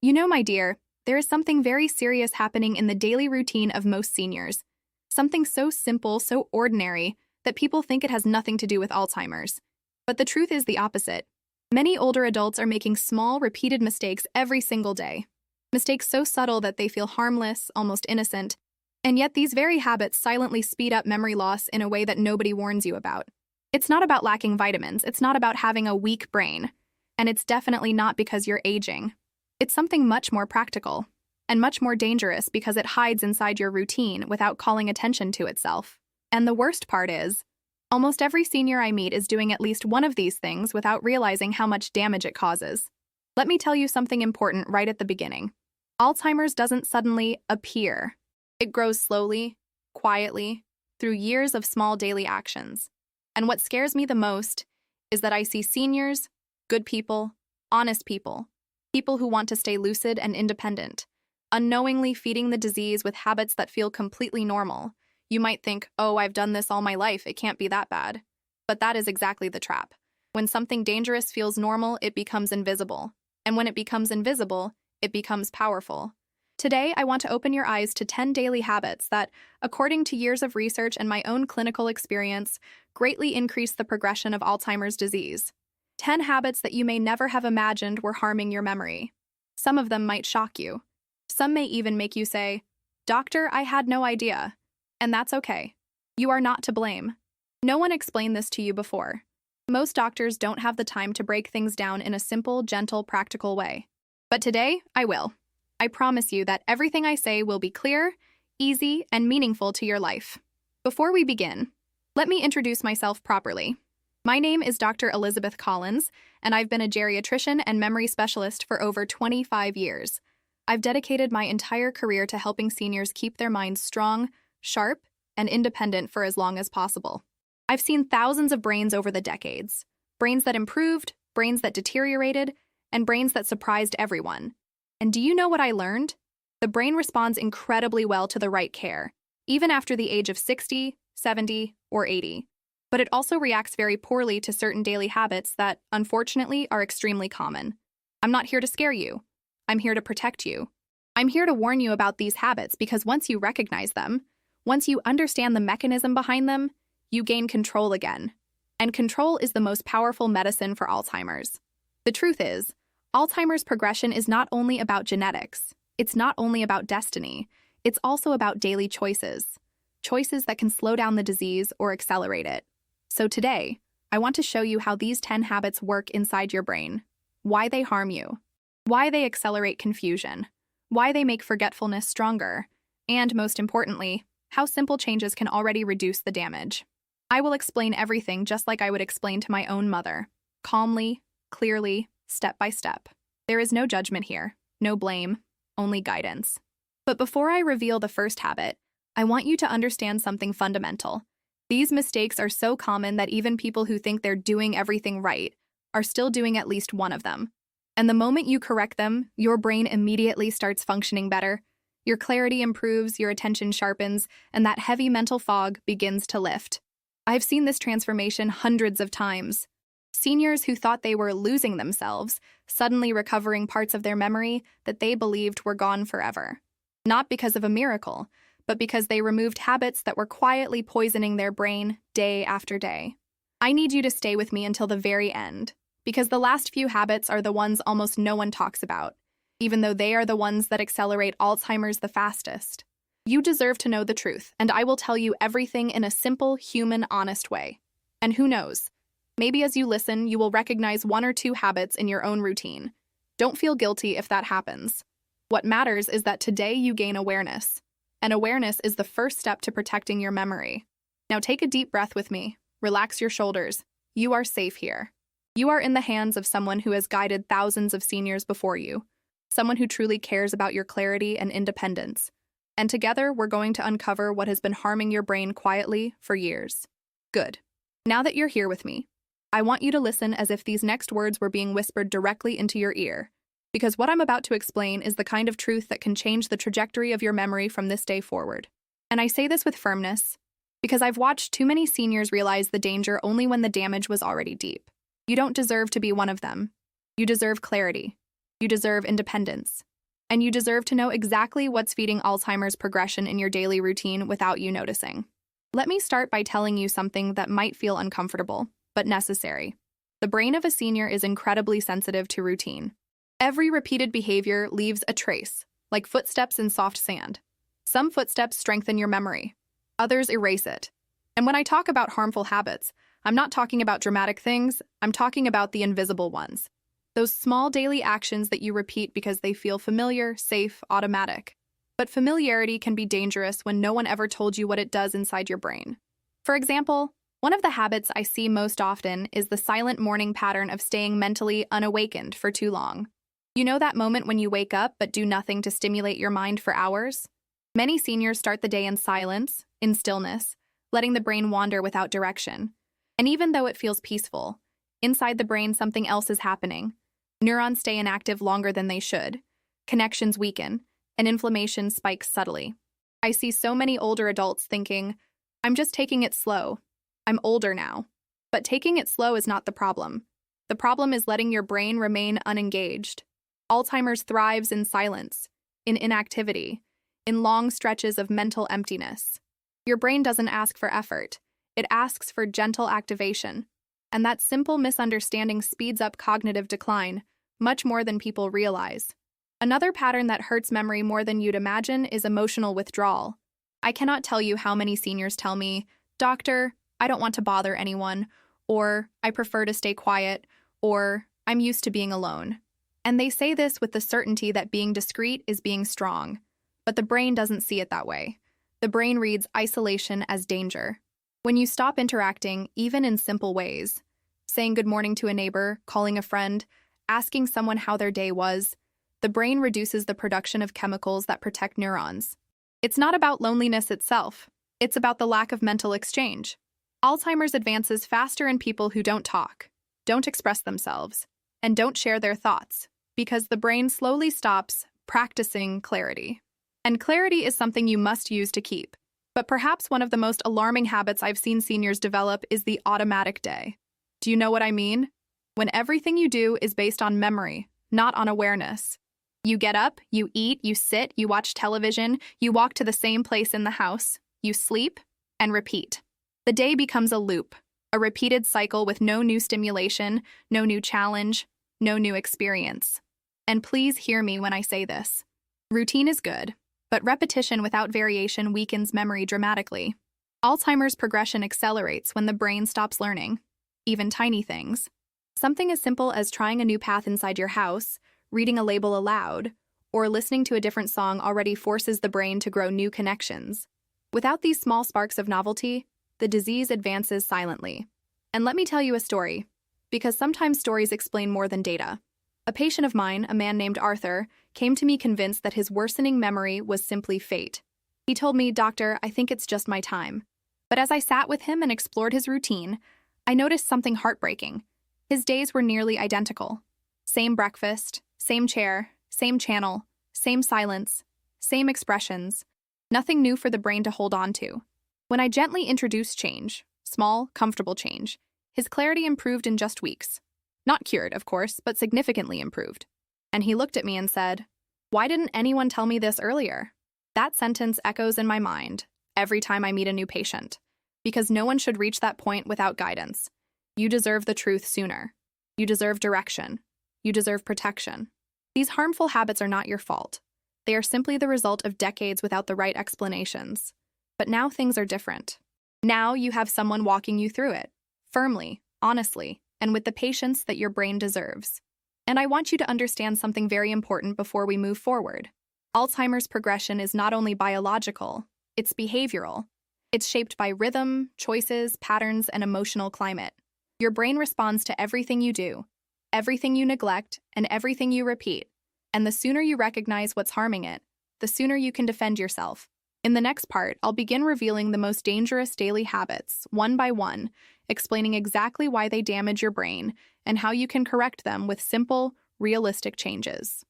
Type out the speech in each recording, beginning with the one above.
You know, my dear, there is something very serious happening in the daily routine of most seniors. Something so simple, so ordinary, that people think it has nothing to do with Alzheimer's. But the truth is the opposite. Many older adults are making small, repeated mistakes every single day. Mistakes so subtle that they feel harmless, almost innocent, and yet these very habits silently speed up memory loss in a way that nobody warns you about. It's not about lacking vitamins, it's not about having a weak brain, and it's definitely not because you're aging. It's something much more practical, and much more dangerous because it hides inside your routine without calling attention to itself. And the worst part is, almost every senior I meet is doing at least one of these things without realizing how much damage it causes. Let me tell you something important right at the beginning. Alzheimer's doesn't suddenly appear. It grows slowly, quietly, through years of small daily actions. And what scares me the most is that I see seniors, good people, honest people, people who want to stay lucid and independent, unknowingly feeding the disease with habits that feel completely normal. You might think, oh, I've done this all my life, it can't be that bad. But that is exactly the trap. When something dangerous feels normal, it becomes invisible. And when it becomes invisible, it becomes powerful. Today, I want to open your eyes to 10 daily habits that, according to years of research and my own clinical experience, greatly increase the progression of Alzheimer's disease. 10 habits that you may never have imagined were harming your memory. Some of them might shock you. Some may even make you say, "Doctor, I had no idea." And that's okay. You are not to blame. No one explained this to you before. Most doctors don't have the time to break things down in a simple, gentle, practical way. But today, I will. I promise you that everything I say will be clear, easy, and meaningful to your life. Before we begin, let me introduce myself properly. My name is Dr. Elizabeth Collins, and I've been a geriatrician and memory specialist for over 25 years. I've dedicated my entire career to helping seniors keep their minds strong, sharp, and independent for as long as possible. I've seen thousands of brains over the decades. Brains that improved, brains that deteriorated, and brains that surprised everyone. And do you know what I learned? The brain responds incredibly well to the right care, even after the age of 60, 70, or 80. But it also reacts very poorly to certain daily habits that, unfortunately, are extremely common. I'm not here to scare you. I'm here to protect you. I'm here to warn you about these habits because once you recognize them, once you understand the mechanism behind them, you gain control again. And control is the most powerful medicine for Alzheimer's. The truth is, Alzheimer's progression is not only about genetics. It's not only about destiny. It's also about daily choices. Choices that can slow down the disease or accelerate it. So today, I want to show you how these 10 habits work inside your brain, why they harm you, why they accelerate confusion, why they make forgetfulness stronger, and most importantly, how simple changes can already reduce the damage. I will explain everything just like I would explain to my own mother, calmly, clearly, step by step. There is no judgment here, no blame, only guidance. But before I reveal the first habit, I want you to understand something fundamental. These mistakes are so common that even people who think they're doing everything right are still doing at least one of them. And the moment you correct them, your brain immediately starts functioning better. Your clarity improves, your attention sharpens, and that heavy mental fog begins to lift. I've seen this transformation hundreds of times. Seniors who thought they were losing themselves, suddenly recovering parts of their memory that they believed were gone forever. Not because of a miracle, but because they removed habits that were quietly poisoning their brain day after day. I need you to stay with me until the very end, because the last few habits are the ones almost no one talks about, even though they are the ones that accelerate Alzheimer's the fastest. You deserve to know the truth, and I will tell you everything in a simple, human, honest way. And who knows? Maybe as you listen, you will recognize one or two habits in your own routine. Don't feel guilty if that happens. What matters is that today you gain awareness. And awareness is the first step to protecting your memory. Now take a deep breath with me. Relax your shoulders. You are safe here. You are in the hands of someone who has guided thousands of seniors before you. Someone who truly cares about your clarity and independence. And together, we're going to uncover what has been harming your brain quietly for years. Good. Now that you're here with me, I want you to listen as if these next words were being whispered directly into your ear, because what I'm about to explain is the kind of truth that can change the trajectory of your memory from this day forward. And I say this with firmness, because I've watched too many seniors realize the danger only when the damage was already deep. You don't deserve to be one of them. You deserve clarity. You deserve independence. And you deserve to know exactly what's feeding Alzheimer's progression in your daily routine without you noticing. Let me start by telling you something that might feel uncomfortable, but necessary. The brain of a senior is incredibly sensitive to routine. Every repeated behavior leaves a trace, like footsteps in soft sand. Some footsteps strengthen your memory. Others erase it. And when I talk about harmful habits, I'm not talking about dramatic things, I'm talking about the invisible ones. Those small daily actions that you repeat because they feel familiar, safe, automatic. But familiarity can be dangerous when no one ever told you what it does inside your brain. For example, one of the habits I see most often is the silent morning pattern of staying mentally unawakened for too long. You know that moment when you wake up but do nothing to stimulate your mind for hours? Many seniors start the day in silence, in stillness, letting the brain wander without direction. And even though it feels peaceful, inside the brain something else is happening. Neurons stay inactive longer than they should, connections weaken, and inflammation spikes subtly. I see so many older adults thinking, I'm just taking it slow. I'm older now. But taking it slow is not the problem. The problem is letting your brain remain unengaged. Alzheimer's thrives in silence, in inactivity, in long stretches of mental emptiness. Your brain doesn't ask for effort. It asks for gentle activation. And that simple misunderstanding speeds up cognitive decline, much more than people realize. Another pattern that hurts memory more than you'd imagine is emotional withdrawal. I cannot tell you how many seniors tell me, "Doctor, I don't want to bother anyone," or "I prefer to stay quiet," or "I'm used to being alone." And they say this with the certainty that being discreet is being strong. But the brain doesn't see it that way. The brain reads isolation as danger. When you stop interacting, even in simple ways, saying good morning to a neighbor, calling a friend, asking someone how their day was, the brain reduces the production of chemicals that protect neurons. It's not about loneliness itself. It's about the lack of mental exchange. Alzheimer's advances faster in people who don't talk, don't express themselves, and don't share their thoughts, because the brain slowly stops practicing clarity. And clarity is something you must use to keep. But perhaps one of the most alarming habits I've seen seniors develop is the automatic day. Do you know what I mean? When everything you do is based on memory, not on awareness. You get up, you eat, you sit, you watch television, you walk to the same place in the house, you sleep, and repeat. The day becomes a loop, a repeated cycle with no new stimulation, no new challenge, no new experience. And please hear me when I say this. Routine is good, but repetition without variation weakens memory dramatically. Alzheimer's progression accelerates when the brain stops learning, even tiny things. Something as simple as trying a new path inside your house, reading a label aloud, or listening to a different song already forces the brain to grow new connections. Without these small sparks of novelty, the disease advances silently. And let me tell you a story, because sometimes stories explain more than data. A patient of mine, a man named Arthur, came to me convinced that his worsening memory was simply fate. He told me, "Doctor, I think it's just my time." But as I sat with him and explored his routine, I noticed something heartbreaking. His days were nearly identical. Same breakfast, same chair, same channel, same silence, same expressions. Nothing new for the brain to hold on to. When I gently introduced change, small, comfortable change, his clarity improved in just weeks. Not cured, of course, but significantly improved. And he looked at me and said, "Why didn't anyone tell me this earlier?" That sentence echoes in my mind every time I meet a new patient, because no one should reach that point without guidance. You deserve the truth sooner. You deserve direction. You deserve protection. These harmful habits are not your fault. They are simply the result of decades without the right explanations. But now things are different. Now you have someone walking you through it, firmly, honestly, and with the patience that your brain deserves. And I want you to understand something very important before we move forward. Alzheimer's progression is not only biological, it's behavioral. It's shaped by rhythm, choices, patterns, and emotional climate. Your brain responds to everything you do, everything you neglect, and everything you repeat. And the sooner you recognize what's harming it, the sooner you can defend yourself. In the next part, I'll begin revealing the most dangerous daily habits, one by one, explaining exactly why they damage your brain and how you can correct them with simple, realistic changes.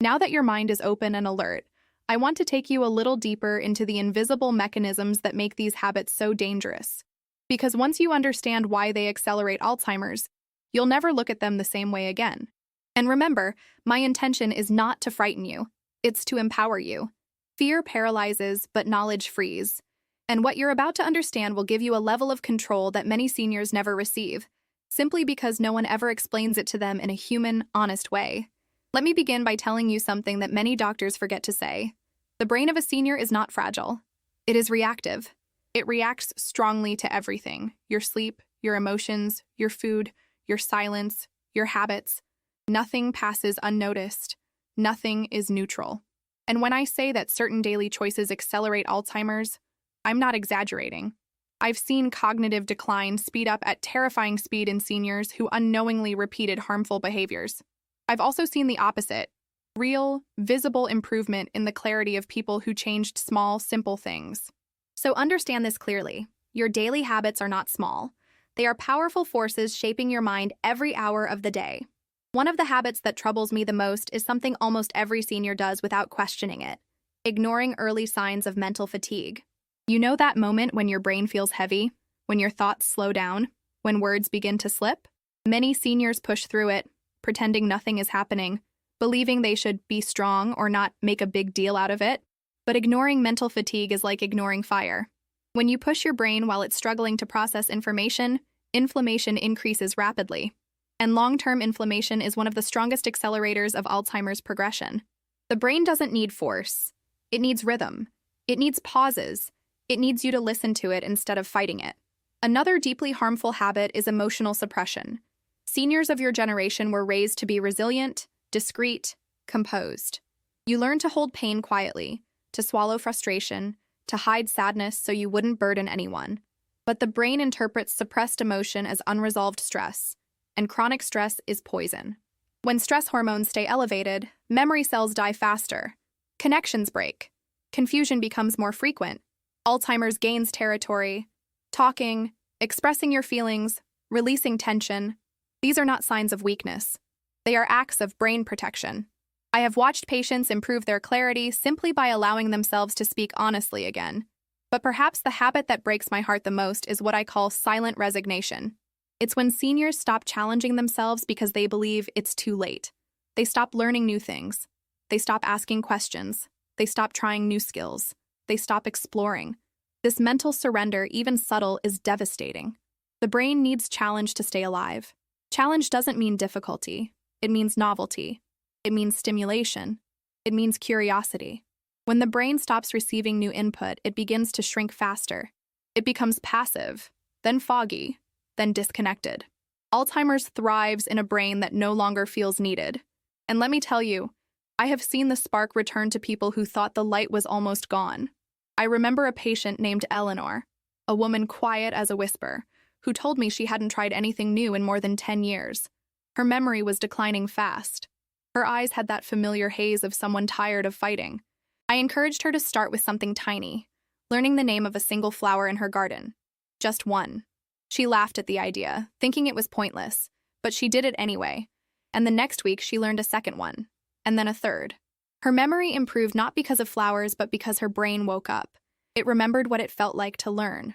Now that your mind is open and alert, I want to take you a little deeper into the invisible mechanisms that make these habits so dangerous. Because once you understand why they accelerate Alzheimer's, you'll never look at them the same way again. And remember, my intention is not to frighten you. It's to empower you. Fear paralyzes, but knowledge frees. And what you're about to understand will give you a level of control that many seniors never receive, simply because no one ever explains it to them in a human, honest way. Let me begin by telling you something that many doctors forget to say. The brain of a senior is not fragile. It is reactive. It reacts strongly to everything: your sleep, your emotions, your food, your silence, your habits. Nothing passes unnoticed. Nothing is neutral. And when I say that certain daily choices accelerate Alzheimer's, I'm not exaggerating. I've seen cognitive decline speed up at terrifying speed in seniors who unknowingly repeated harmful behaviors. I've also seen the opposite: real, visible improvement in the clarity of people who changed small, simple things. So understand this clearly. Your daily habits are not small. They are powerful forces shaping your mind every hour of the day. One of the habits that troubles me the most is something almost every senior does without questioning it: ignoring early signs of mental fatigue. You know that moment when your brain feels heavy, when your thoughts slow down, when words begin to slip? Many seniors push through it, pretending nothing is happening, believing they should be strong or not make a big deal out of it. But ignoring mental fatigue is like ignoring fire. When you push your brain while it's struggling to process information, inflammation increases rapidly. And long-term inflammation is one of the strongest accelerators of Alzheimer's progression. The brain doesn't need force. It needs rhythm. It needs pauses. It needs you to listen to it instead of fighting it. Another deeply harmful habit is emotional suppression. Seniors of your generation were raised to be resilient, discreet, composed. You learned to hold pain quietly, to swallow frustration, to hide sadness so you wouldn't burden anyone. But the brain interprets suppressed emotion as unresolved stress, and chronic stress is poison. When stress hormones stay elevated, memory cells die faster, connections break, confusion becomes more frequent, Alzheimer's gains territory. Talking, expressing your feelings, releasing tension, these are not signs of weakness. They are acts of brain protection. I have watched patients improve their clarity simply by allowing themselves to speak honestly again. But perhaps the habit that breaks my heart the most is what I call silent resignation. It's when seniors stop challenging themselves because they believe it's too late. They stop learning new things. They stop asking questions. They stop trying new skills. They stop exploring. This mental surrender, even subtle, is devastating. The brain needs challenge to stay alive. Challenge doesn't mean difficulty. It means novelty. It means stimulation. It means curiosity. When the brain stops receiving new input, it begins to shrink faster. It becomes passive, then foggy, then disconnected. Alzheimer's thrives in a brain that no longer feels needed. And let me tell you, I have seen the spark return to people who thought the light was almost gone. I remember a patient named Eleanor, a woman quiet as a whisper, who told me she hadn't tried anything new in more than 10 years. Her memory was declining fast. Her eyes had that familiar haze of someone tired of fighting. I encouraged her to start with something tiny, learning the name of a single flower in her garden. Just one. She laughed at the idea, thinking it was pointless, but she did it anyway. And the next week she learned a second one, and then a third. Her memory improved not because of flowers, but because her brain woke up. It remembered what it felt like to learn.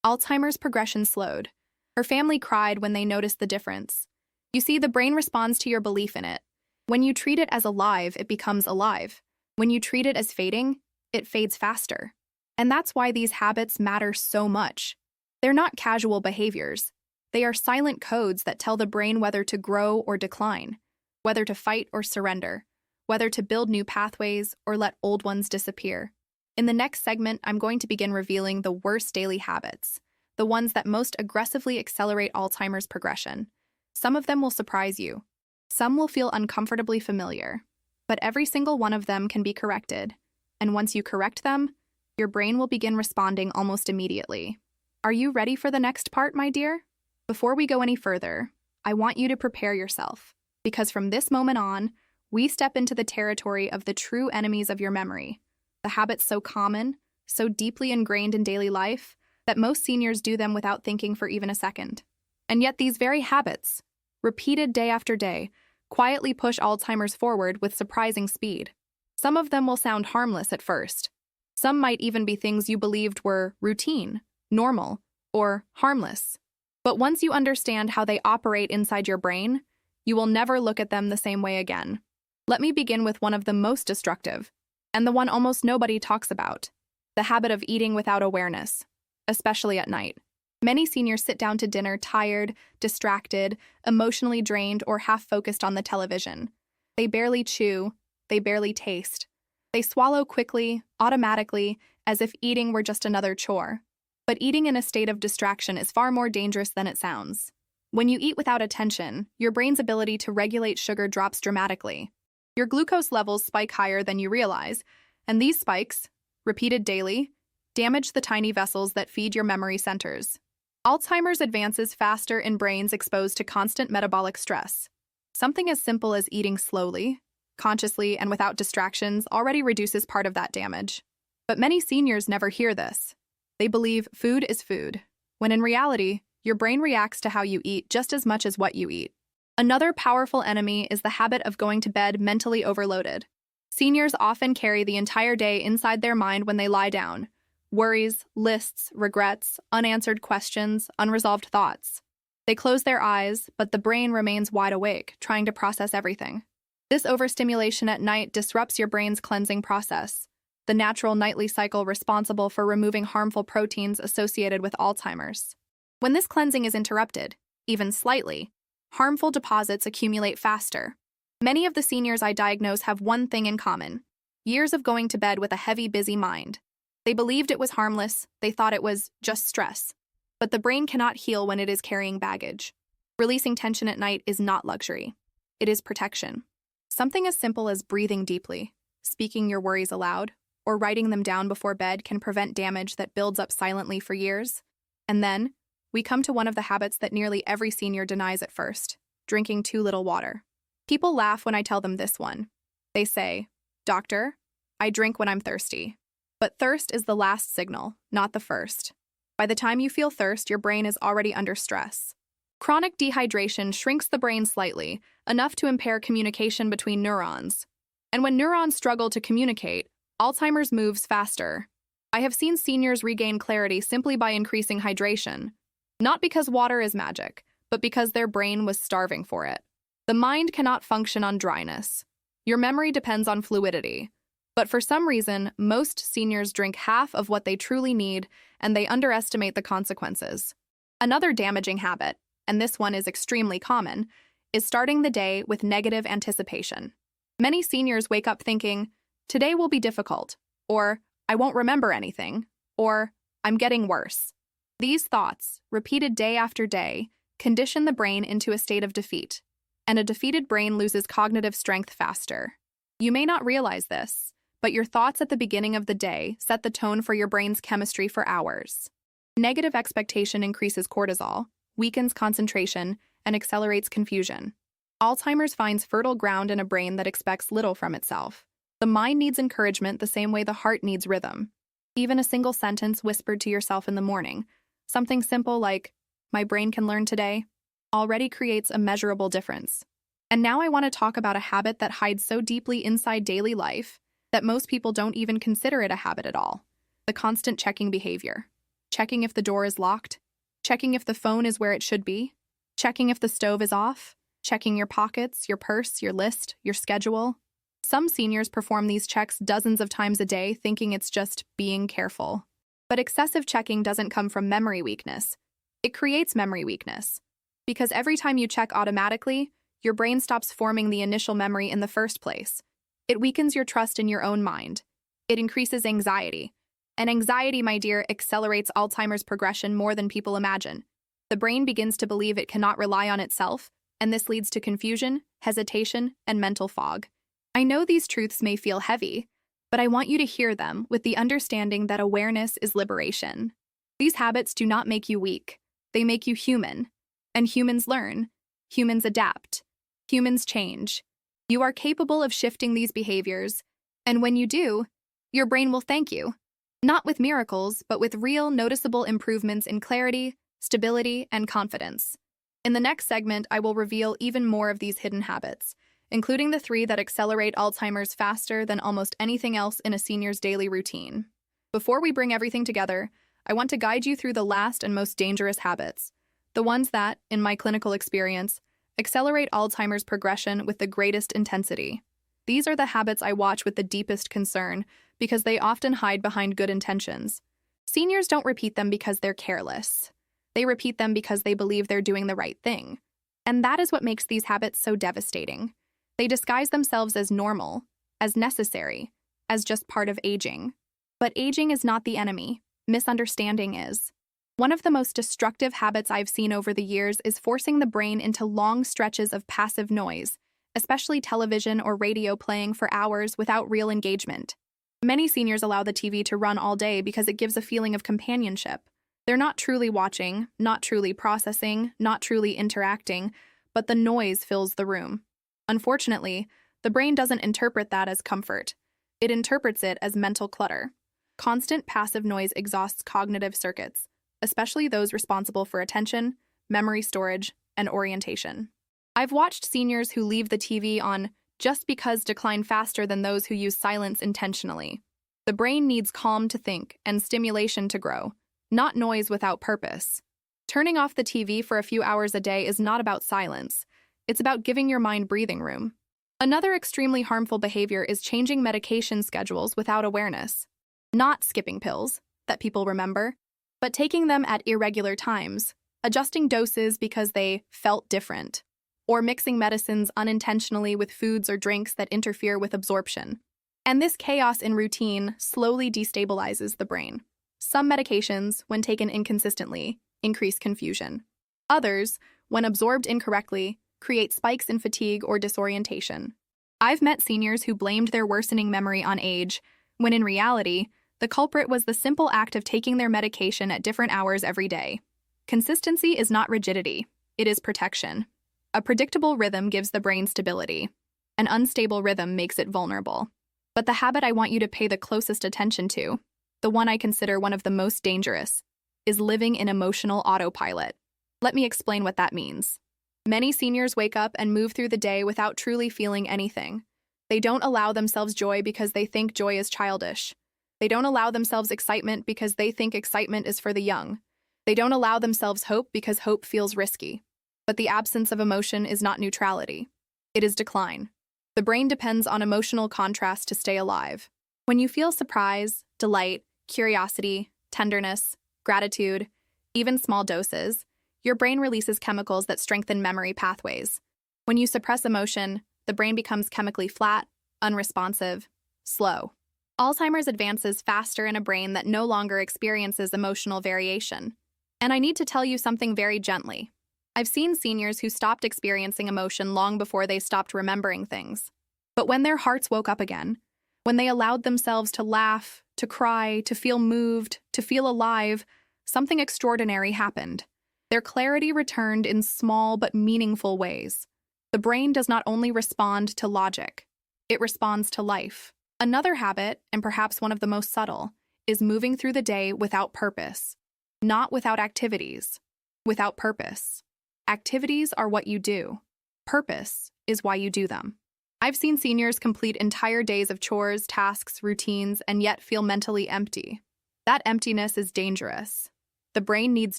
Alzheimer's progression slowed. Her family cried when they noticed the difference. You see, the brain responds to your belief in it. When you treat it as alive, it becomes alive. When you treat it as fading, it fades faster. And that's why these habits matter so much. They're not casual behaviors. They are silent codes that tell the brain whether to grow or decline, whether to fight or surrender, whether to build new pathways or let old ones disappear. In the next segment, I'm going to begin revealing the worst daily habits, the ones that most aggressively accelerate Alzheimer's progression. Some of them will surprise you. Some will feel uncomfortably familiar. But every single one of them can be corrected. And once you correct them, your brain will begin responding almost immediately. Are you ready for the next part, my dear? Before we go any further, I want you to prepare yourself, because from this moment on, we step into the territory of the true enemies of your memory, the habits so common, so deeply ingrained in daily life, that most seniors do them without thinking for even a second. And yet these very habits, repeated day after day, quietly push Alzheimer's forward with surprising speed. Some of them will sound harmless at first. Some might even be things you believed were routine, normal, or harmless. But once you understand how they operate inside your brain, you will never look at them the same way again. Let me begin with one of the most destructive, And the one almost nobody talks about, the habit of eating without awareness, especially at night. Many seniors sit down to dinner tired, distracted, emotionally drained, or half-focused on the television. They barely chew, they barely taste. They swallow quickly, automatically, as if eating were just another chore. But eating in a state of distraction is far more dangerous than it sounds. When you eat without attention, your brain's ability to regulate sugar drops dramatically. Your glucose levels spike higher than you realize, and these spikes, repeated daily, damage the tiny vessels that feed your memory centers. Alzheimer's advances faster in brains exposed to constant metabolic stress. Something as simple as eating slowly, consciously, and without distractions already reduces part of that damage. But many seniors never hear this. They believe food is food, when in reality, your brain reacts to how you eat just as much as what you eat. Another powerful enemy is the habit of going to bed mentally overloaded. Seniors often carry the entire day inside their mind when they lie down. Worries, lists, regrets, unanswered questions, unresolved thoughts. They close their eyes, but the brain remains wide awake, trying to process everything. This overstimulation at night disrupts your brain's cleansing process, the natural nightly cycle responsible for removing harmful proteins associated with Alzheimer's. When this cleansing is interrupted, even slightly, harmful deposits accumulate faster. Many of the seniors I diagnose have one thing in common: years of going to bed with a heavy, busy mind. They believed it was harmless, they thought it was just stress. But the brain cannot heal when it is carrying baggage. Releasing tension at night is not luxury. It is protection. Something as simple as breathing deeply, speaking your worries aloud, or writing them down before bed can prevent damage that builds up silently for years. And then, we come to one of the habits that nearly every senior denies at first: drinking too little water. People laugh when I tell them this one. They say, "Doctor, I drink when I'm thirsty." But thirst is the last signal, not the first. By the time you feel thirst, your brain is already under stress. Chronic dehydration shrinks the brain slightly, enough to impair communication between neurons. And when neurons struggle to communicate, Alzheimer's moves faster. I have seen seniors regain clarity simply by increasing hydration. Not because water is magic, but because their brain was starving for it. The mind cannot function on dryness. Your memory depends on fluidity. But for some reason, most seniors drink half of what they truly need, and they underestimate the consequences. Another damaging habit, and this one is extremely common, is starting the day with negative anticipation. Many seniors wake up thinking, "Today will be difficult," or "I won't remember anything," or "I'm getting worse." These thoughts, repeated day after day, condition the brain into a state of defeat, and a defeated brain loses cognitive strength faster. You may not realize this, but your thoughts at the beginning of the day set the tone for your brain's chemistry for hours. Negative expectation increases cortisol, weakens concentration, and accelerates confusion. Alzheimer's finds fertile ground in a brain that expects little from itself. The mind needs encouragement the same way the heart needs rhythm. Even a single sentence whispered to yourself in the morning, something simple like, "My brain can learn today," already creates a measurable difference. And now I want to talk about a habit that hides so deeply inside daily life that most people don't even consider it a habit at all: the constant checking behavior. Checking if the door is locked, checking if the phone is where it should be, checking if the stove is off, checking your pockets, your purse, your list, your schedule. Some seniors perform these checks dozens of times a day, thinking it's just being careful. But excessive checking doesn't come from memory weakness. It creates memory weakness. Because every time you check automatically, your brain stops forming the initial memory in the first place. It weakens your trust in your own mind. It increases anxiety. And anxiety, my dear, accelerates Alzheimer's progression more than people imagine. The brain begins to believe it cannot rely on itself, and this leads to confusion, hesitation, and mental fog. I know these truths may feel heavy, but I want you to hear them with the understanding that awareness is liberation. These habits do not make you weak. They make you human. And humans learn. Humans adapt. Humans change. You are capable of shifting these behaviors, and when you do, your brain will thank you. Not with miracles, but with real, noticeable improvements in clarity, stability, and confidence. In the next segment, I will reveal even more of these hidden habits, including the 3 that accelerate Alzheimer's faster than almost anything else in a senior's daily routine. Before we bring everything together, I want to guide you through the last and most dangerous habits, the ones that, in my clinical experience, accelerate Alzheimer's progression with the greatest intensity. These are the habits I watch with the deepest concern because they often hide behind good intentions. Seniors don't repeat them because they're careless. They repeat them because they believe they're doing the right thing. And that is what makes these habits so devastating. They disguise themselves as normal, as necessary, as just part of aging. But aging is not the enemy. Misunderstanding is. One of the most destructive habits I've seen over the years is forcing the brain into long stretches of passive noise, especially television or radio playing for hours without real engagement. Many seniors allow the TV to run all day because it gives a feeling of companionship. They're not truly watching, not truly processing, not truly interacting, but the noise fills the room. Unfortunately, the brain doesn't interpret that as comfort. It interprets it as mental clutter. Constant passive noise exhausts cognitive circuits, especially those responsible for attention, memory storage, and orientation. I've watched seniors who leave the TV on just because decline faster than those who use silence intentionally. The brain needs calm to think and stimulation to grow, not noise without purpose. Turning off the TV for a few hours a day is not about silence. It's about giving your mind breathing room. Another extremely harmful behavior is changing medication schedules without awareness. Not skipping pills, that people remember, but taking them at irregular times, adjusting doses because they felt different, or mixing medicines unintentionally with foods or drinks that interfere with absorption. And this chaos in routine slowly destabilizes the brain. Some medications, when taken inconsistently, increase confusion. Others, when absorbed incorrectly, create spikes in fatigue or disorientation. I've met seniors who blamed their worsening memory on age, when in reality, the culprit was the simple act of taking their medication at different hours every day. Consistency is not rigidity, it is protection. A predictable rhythm gives the brain stability. An unstable rhythm makes it vulnerable. But the habit I want you to pay the closest attention to, the one I consider one of the most dangerous, is living in emotional autopilot. Let me explain what that means. Many seniors wake up and move through the day without truly feeling anything. They don't allow themselves joy because they think joy is childish. They don't allow themselves excitement because they think excitement is for the young. They don't allow themselves hope because hope feels risky. But the absence of emotion is not neutrality. It is decline. The brain depends on emotional contrast to stay alive. When you feel surprise, delight, curiosity, tenderness, gratitude, even small doses, your brain releases chemicals that strengthen memory pathways. When you suppress emotion, the brain becomes chemically flat, unresponsive, slow. Alzheimer's advances faster in a brain that no longer experiences emotional variation. And I need to tell you something very gently. I've seen seniors who stopped experiencing emotion long before they stopped remembering things. But when their hearts woke up again, when they allowed themselves to laugh, to cry, to feel moved, to feel alive, something extraordinary happened. Their clarity returned in small but meaningful ways. The brain does not only respond to logic, it responds to life. Another habit, and perhaps one of the most subtle, is moving through the day without purpose. Not without activities, without purpose. Activities are what you do. Purpose is why you do them. I've seen seniors complete entire days of chores, tasks, routines, and yet feel mentally empty. That emptiness is dangerous. The brain needs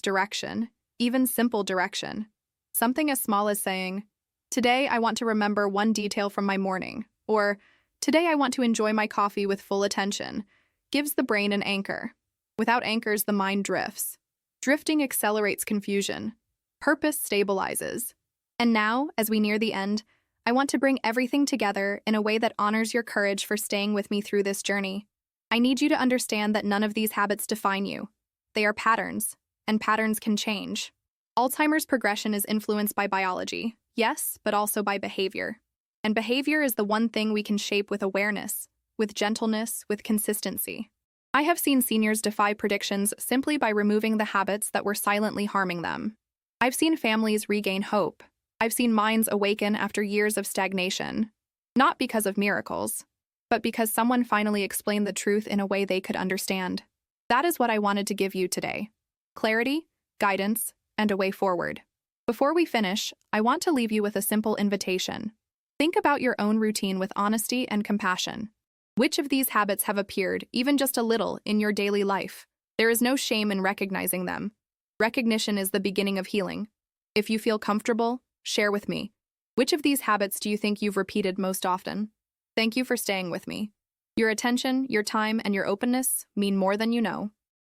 direction, even simple direction. Something as small as saying, "Today I want to remember one detail from my morning," or "Today I want to enjoy my coffee with full attention," gives the brain an anchor. Without anchors, the mind drifts. Drifting accelerates confusion. Purpose stabilizes. And now, as we near the end, I want to bring everything together in a way that honors your courage for staying with me through this journey. I need you to understand that none of these habits define you. They are patterns, and patterns can change. Alzheimer's progression is influenced by biology, yes, but also by behavior. And behavior is the one thing we can shape with awareness, with gentleness, with consistency. I have seen seniors defy predictions simply by removing the habits that were silently harming them. I've seen families regain hope. I've seen minds awaken after years of stagnation. Not because of miracles, but because someone finally explained the truth in a way they could understand. That is what I wanted to give you today. Clarity, guidance, and a way forward. Before we finish, I want to leave you with a simple invitation. Think about your own routine with honesty and compassion. Which of these habits have appeared, even just a little, in your daily life? There is no shame in recognizing them. Recognition is the beginning of healing. If you feel comfortable, share with me. Which of these habits do you think you've repeated most often? Thank you for staying with me. Your attention, your time, and your openness mean more than you know.